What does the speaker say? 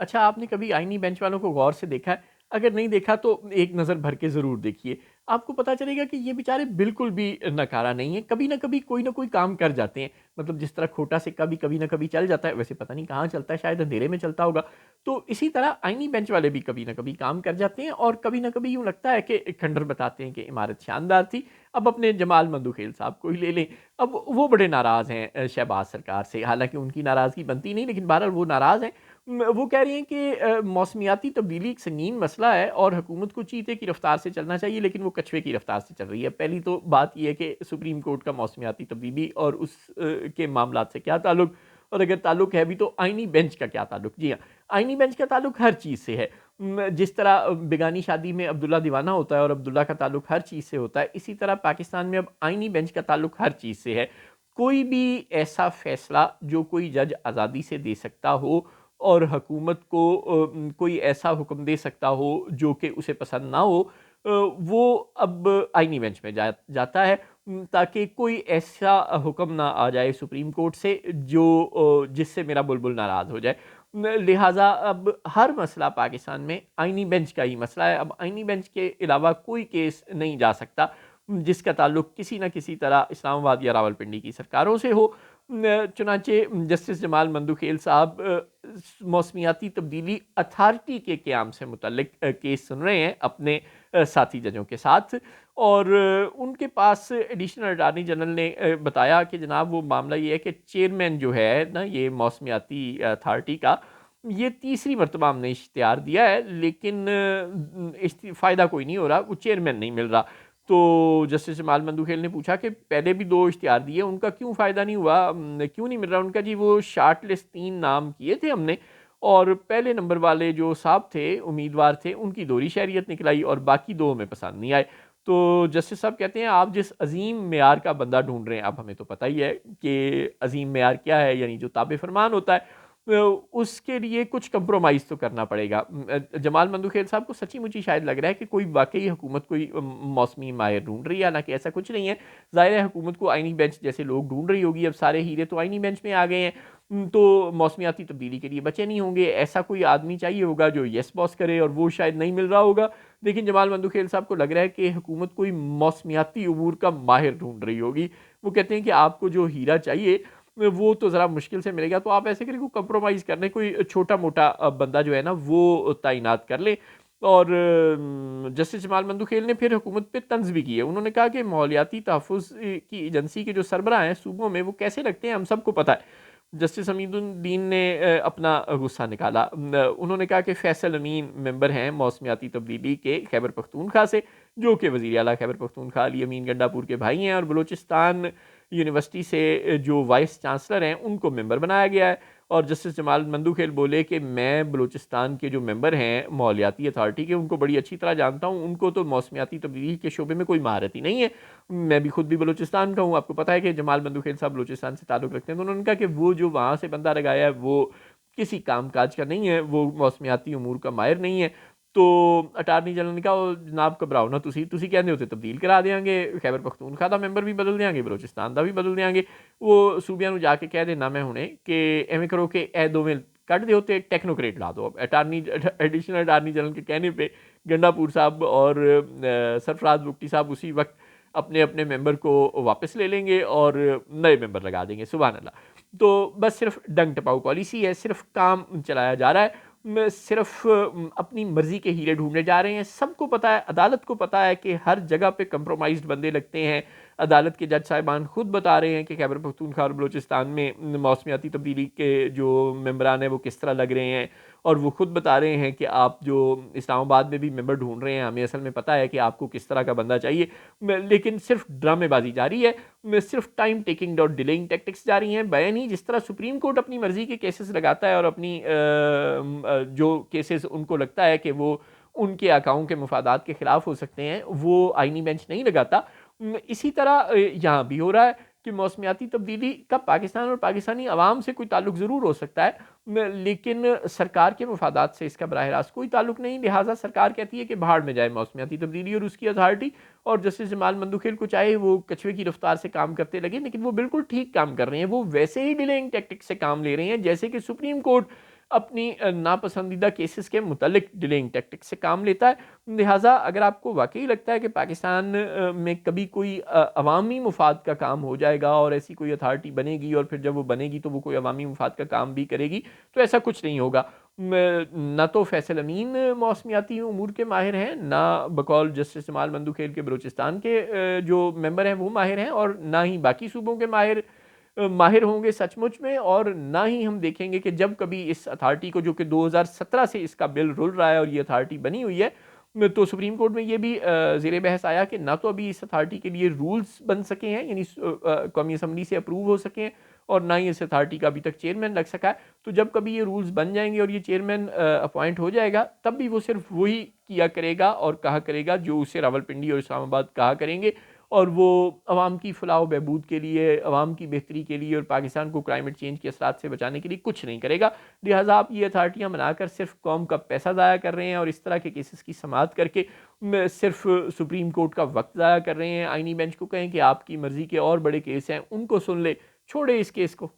اچھا، آپ نے کبھی آئینی بینچ والوں کو غور سے دیکھا ہے؟ اگر نہیں دیکھا تو ایک نظر بھر کے ضرور دیکھیے، آپ کو پتا چلے گا کہ یہ بیچارے بالکل بھی ناکارہ نہیں ہیں، کبھی نہ کوئی کام کر جاتے ہیں۔ مطلب جس طرح کھوٹا سکہ بھی کبھی نہ کبھی چل جاتا ہے، ویسے پتہ نہیں کہاں چلتا ہے، شاید اندھیرے میں چلتا ہوگا، تو اسی طرح آئینی بینچ والے بھی کبھی نہ کبھی کام کر جاتے ہیں، اور کبھی نہ کبھی یوں لگتا ہے کہ کھنڈر بتاتے ہیں کہ عمارت شاندار تھی۔ اب اپنے جمال مندوخیل صاحب کو ہی لے لیں، اب وہ بڑے ناراض ہیں شہباز سرکار سے، حالانکہ ان کی ناراضگی بنتی نہیں، لیکن بہرحال وہ ناراض ہیں۔ وہ کہہ رہی ہیں کہ موسمیاتی تبدیلی ایک سنگین مسئلہ ہے اور حکومت کو چیتے کی رفتار سے چلنا چاہیے، لیکن وہ کچھوے کی رفتار سے چل رہی ہے۔ پہلی تو بات یہ ہے کہ سپریم کورٹ کا موسمیاتی تبدیلی اور اس کے معاملات سے کیا تعلق، اور اگر تعلق ہے بھی تو آئینی بینچ کا کیا تعلق؟ جی ہاں، آئینی بینچ کا تعلق ہر چیز سے ہے۔ جس طرح بیگانی شادی میں عبداللہ دیوانہ ہوتا ہے اور عبداللہ کا تعلق ہر چیز سے ہوتا ہے، اسی طرح پاکستان میں اب آئینی بینچ کا تعلق ہر چیز سے ہے۔ کوئی بھی ایسا فیصلہ جو کوئی جج آزادی سے دے سکتا ہو اور حکومت کو کوئی ایسا حکم دے سکتا ہو جو کہ اسے پسند نہ ہو، وہ اب آئینی بینچ میں جاتا ہے، تاکہ کوئی ایسا حکم نہ آ جائے سپریم کورٹ سے جو جس سے میرا بلبل ناراض ہو جائے۔ لہٰذا اب ہر مسئلہ پاکستان میں آئینی بینچ کا ہی مسئلہ ہے۔ اب آئینی بینچ کے علاوہ کوئی کیس نہیں جا سکتا جس کا تعلق کسی نہ کسی طرح اسلام آباد یا راولپنڈی کی سرکاروں سے ہو۔ چنانچہ جسٹس جمال مندوخیل صاحب موسمیاتی تبدیلی اتھارٹی کے قیام سے متعلق کیس سن رہے ہیں اپنے ساتھی ججوں کے ساتھ، اور ان کے پاس ایڈیشنل اٹارنی جنرل نے بتایا کہ جناب وہ معاملہ یہ ہے کہ چیئرمین جو ہے نا یہ موسمیاتی اتھارٹی کا، یہ تیسری مرتبہ ہم نے اشتہار دیا ہے، لیکن فائدہ کوئی نہیں ہو رہا، وہ چیئرمین نہیں مل رہا۔ تو جسٹس جمال مندوخیل نے پوچھا کہ پہلے بھی 2 اشتہار دیے، ان کا کیوں فائدہ نہیں ہوا، کیوں نہیں مل رہا؟ ان کا جی وہ شارٹ لسٹ 3 نام کیے تھے ہم نے، اور پہلے نمبر والے جو صاحب تھے امیدوار تھے ان کی دوہری شہریت نکل آئی اور باقی 2 میں پسند نہیں آئے۔ تو جسٹس صاحب کہتے ہیں آپ جس عظیم معیار کا بندہ ڈھونڈ رہے ہیں، اب ہمیں تو پتہ ہی ہے کہ عظیم معیار کیا ہے، یعنی جو تابع فرمان ہوتا ہے، اس کے لیے کچھ کمپرومائز تو کرنا پڑے گا۔ جمال مندوخیل صاحب کو سچی مچی شاید لگ رہا ہے کہ کوئی واقعی حکومت کوئی موسمی ماہر ڈھونڈ رہی ہے، حالانکہ ایسا کچھ نہیں ہے۔ ظاہر ہے حکومت کو آئینی بینچ جیسے لوگ ڈھونڈ رہی ہوگی، اب سارے ہیرے تو آئینی بینچ میں آ گئے ہیں، تو موسمیاتی تبدیلی کے لیے بچے نہیں ہوں گے، ایسا کوئی آدمی چاہیے ہوگا جو یس باس کرے، اور وہ شاید نہیں مل رہا ہوگا۔ لیکن جمال مندوخیل صاحب کو لگ رہا ہے کہ حکومت کوئی موسمیاتی امور کا ماہر ڈھونڈ رہی ہوگی۔ وہ کہتے ہیں کہ آپ کو جو ہیرا چاہیے وہ تو ذرا مشکل سے ملے گا، تو آپ ایسے کریں کوئی کمپرومائز کرنے، کوئی چھوٹا موٹا بندہ جو ہے نا وہ تعینات کر لیں۔ اور جسٹس جمال مندوخیل نے پھر حکومت پہ طنز بھی کی ہے۔ انہوں نے کہا کہ ماحولیاتی تحفظ کی ایجنسی کے جو سربراہ ہیں صوبوں میں، وہ کیسے لگتے ہیں ہم سب کو پتہ ہے۔ جسٹس حمید الدین نے اپنا غصہ نکالا، انہوں نے کہا کہ فیصل امین ممبر ہیں موسمیاتی تبدیلی کے خیبر پختونخوا سے، جو کہ وزیر اعلیٰ خیبر پختونخوا علی امین گنڈا پور کے بھائی ہیں، اور بلوچستان یونیورسٹی سے جو وائس چانسلر ہیں ان کو ممبر بنایا گیا ہے۔ اور جسٹس جمال مندوخیل بولے کہ میں بلوچستان کے جو ممبر ہیں ماحولیاتی اتھارٹی کے، ان کو بڑی اچھی طرح جانتا ہوں، ان کو تو موسمیاتی تبدیلی کے شعبے میں کوئی مہارت ہی نہیں ہے۔ میں بھی خود بھی بلوچستان کا ہوں، آپ کو پتہ ہے کہ جمال مندوخیل صاحب بلوچستان سے تعلق رکھتے ہیں، تو انہوں نے کہا کہ وہ جو وہاں سے بندہ لگایا ہے وہ کسی کام کاج کا نہیں ہے، وہ موسمیاتی امور کا ماہر نہیں ہے۔ تو اٹارنی جنرل نے کہا جناب گھبراؤ نا، تسی کہندے ہوتے تبدیل کرا دیاں گے، خیبر پختونخوا دا ممبر بھی بدل دیاں گے، بلوچستان دا بھی بدل دیاں گے، وہ صوبیاں نو جا کے کہہ دینا میں ہونے کہ ایویں کرو کہ اے دوویں کٹ دے ہوتے ٹیکنوکریٹ لا دو۔ اب ایڈیشنل اٹارنی جنرل کے کہنے پہ گنڈا پور صاحب اور سرفراز بگٹی صاحب اسی وقت اپنے اپنے ممبر کو واپس لے لیں گے اور نئے ممبر لگا دیں گے، سبحان اللہ۔ تو بس صرف ڈنگ ٹپاؤ پالیسی ہے، صرف کام چلایا جا رہا ہے، صرف اپنی مرضی کے ہیرے ڈھونڈنے جا رہے ہیں۔ سب کو پتہ ہے، عدالت کو پتہ ہے کہ ہر جگہ پہ کمپرومائزڈ بندے لگتے ہیں۔ عدالت کے جج صاحبان خود بتا رہے ہیں کہ خیبر پختونخوا اور بلوچستان میں موسمیاتی تبدیلی کے جو ممبران ہیں وہ کس طرح لگ رہے ہیں، اور وہ خود بتا رہے ہیں کہ آپ جو اسلام آباد میں بھی ممبر ڈھونڈ رہے ہیں، ہمیں اصل میں پتہ ہے کہ آپ کو کس طرح کا بندہ چاہیے، لیکن صرف ڈرامے بازی جاری ہے، صرف ٹائم ٹیکنگ اور ڈیلیئنگ ٹیکٹکس جاری ہیں۔ بیان ہی جس طرح سپریم کورٹ اپنی مرضی کے کیسز لگاتا ہے اور اپنی جو کیسز ان کو لگتا ہے کہ وہ ان کے آقاؤں کے مفادات کے خلاف ہو سکتے ہیں، وہ آئینی بینچ نہیں لگاتا۔ اسی طرح یہاں بھی ہو رہا ہے کہ موسمیاتی تبدیلی کا پاکستان اور پاکستانی عوام سے کوئی تعلق ضرور ہو سکتا ہے، لیکن سرکار کے مفادات سے اس کا براہ راست کوئی تعلق نہیں، لہٰذا سرکار کہتی ہے کہ بھاڑ میں جائے موسمیاتی تبدیلی اور اس کی اتھارٹی، اور جسٹس جمال مندوخیل کو چاہے وہ کچھوے کی رفتار سے کام کرتے لگے، لیکن وہ بالکل ٹھیک کام کر رہے ہیں، وہ ویسے ہی ڈیلیئنگ ٹیکٹک سے کام لے رہے ہیں جیسے کہ سپریم کورٹ اپنی ناپسندیدہ کیسز کے متعلق ڈیلیئنگ ٹیکٹک سے کام لیتا ہے۔ لہٰذا اگر آپ کو واقعی لگتا ہے کہ پاکستان میں کبھی کوئی عوامی مفاد کا کام ہو جائے گا اور ایسی کوئی اتھارٹی بنے گی، اور پھر جب وہ بنے گی تو وہ کوئی عوامی مفاد کا کام بھی کرے گی، تو ایسا کچھ نہیں ہوگا۔ نہ تو فیصل امین موسمیاتی امور کے ماہر ہیں، نہ بقول جسٹس جمال مندوخیل کے بلوچستان کے جو ممبر ہیں وہ ماہر ہیں، اور نہ ہی باقی صوبوں کے ماہر ہوں گے سچ مچ میں، اور نہ ہی ہم دیکھیں گے کہ جب کبھی اس اتھارٹی کو، جو کہ 2017 سے اس کا بل رول رہا ہے اور یہ اتھارٹی بنی ہوئی ہے، تو سپریم کورٹ میں یہ بھی زیر بحث آیا کہ نہ تو ابھی اس اتھارٹی کے لیے رولز بن سکے ہیں، یعنی قومی اسمبلی سے اپروو ہو سکے ہیں، اور نہ ہی اس اتھارٹی کا ابھی تک چیئرمین لگ سکا ہے۔ تو جب کبھی یہ رولز بن جائیں گے اور یہ چیئرمین اپوائنٹ ہو جائے گا، تب بھی وہ صرف وہی کیا کرے گا اور کہا کرے گا جو اسے راولپنڈی اور اسلام آباد کہا کریں گے، اور وہ عوام کی فلاح و بہبود کے لیے، عوام کی بہتری کے لیے اور پاکستان کو کلائمیٹ چینج کے اثرات سے بچانے کے لیے کچھ نہیں کرے گا۔ لہٰذا آپ یہ اتھارٹیاں بنا کر صرف قوم کا پیسہ ضائع کر رہے ہیں، اور اس طرح کے کیسز کی سماعت کر کے صرف سپریم کورٹ کا وقت ضائع کر رہے ہیں۔ آئینی بینچ کو کہیں کہ آپ کی مرضی کے اور بڑے کیس ہیں، ان کو سن لے، چھوڑے اس کیس کو۔